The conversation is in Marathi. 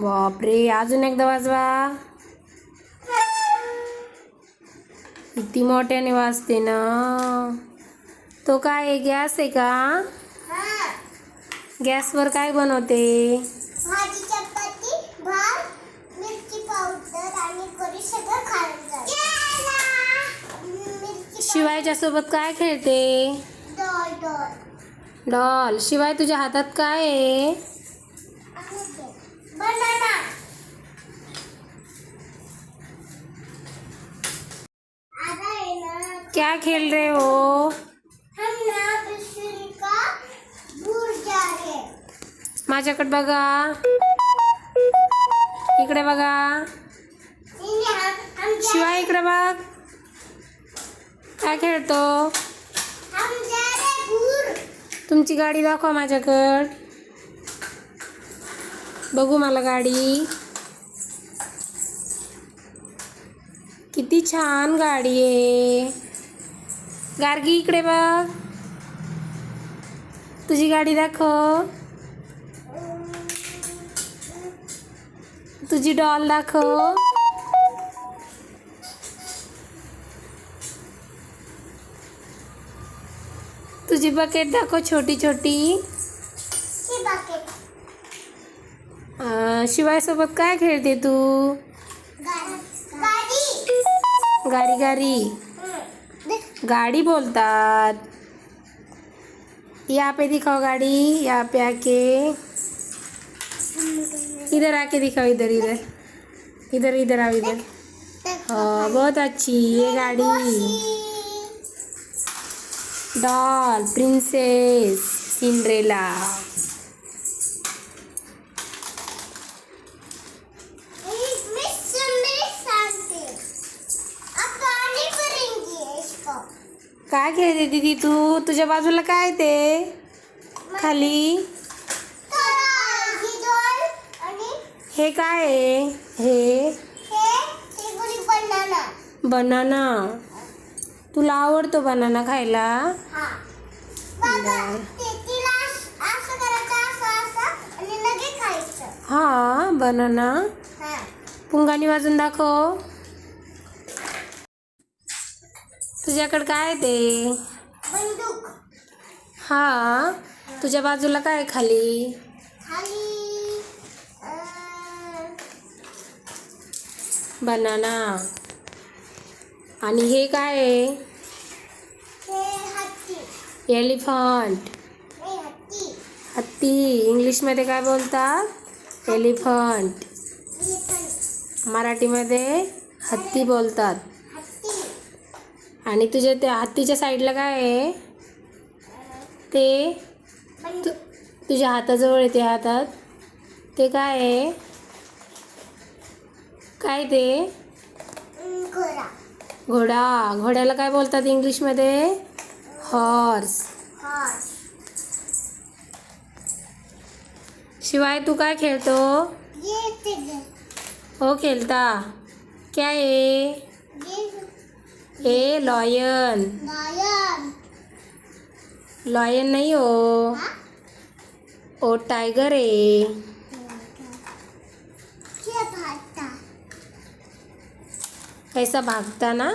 बापरे, अजून एकदा वाजवा. किती मोठ्याने वाजते ना. तो काय आहे, गॅस आहे का? गॅसवर काय बनवते? भाजी, चपाती, भात, मिरची पावडर आणि कढी सगळं खायचं. शिवायच्या सोबत काय खेळते? डॉल. शिवाय तुझ्या हातात काय आहे? बनाना. क्या खेल रहे हो? हम ना बिजली का दूर जा रहे. माझ्याकडे बघा, इकडे बघा. शिवाय इकडे बघ. काय खेळतो? हम जा रहे दूर. तुमची गाडी दाखवा माझ्याकडं. बघू मला गाडी. किती छान गाडी आहे. गार्गी इकडे बघ. तुझी गाडी दाखव. तुझी डॉल दाखव. तुझी बकेट दाखव, छोटी छोटी. शिवाय सोबत काय खेळते तू? गाडी गाडी गाड़ी बोलतात. यहाँ पे दिखाओ गाड़ी. यहाँ पे आके, इधर आके दिखाओ. इधर इधर इधर इधर आओ इधर. हाँ, बहुत अच्छी ये गाड़ी. Doll princess Cinderella. काय खेळते दीदी तू? तुझ्या बाजूला काय ते खाली? हे काय आहे? हे बनाना. तुला आवडतो बनाना खायला? हा, बनाना. पुंगानी वाजून दाखव. तुझ्याकडे काय ते? बंदूक. हा, तुझ्या बाजूला काय खाली? बनाना. आणि हे काय आहे? एलिफंट. हत्ती. इंग्लिशमध्ये काय बोलतात? एलिफंट. मराठीमध्ये हत्ती बोलतात. आणि तुझ्या त्या हत्तीच्या साईडला काय आहे? ते तुझ्या हाताजवळ येते. हातात ते काय आहे? काय ते? घोडा. घोड्याला काय बोलतात इंग्लिशमध्ये? हॉर्स. शिवाय तू काय खेळतो? हो, खेळता. क्या आहे? ए लॉयन. लॉयन नहीं हो, ओ टाइगर है. कैसा भागता ना.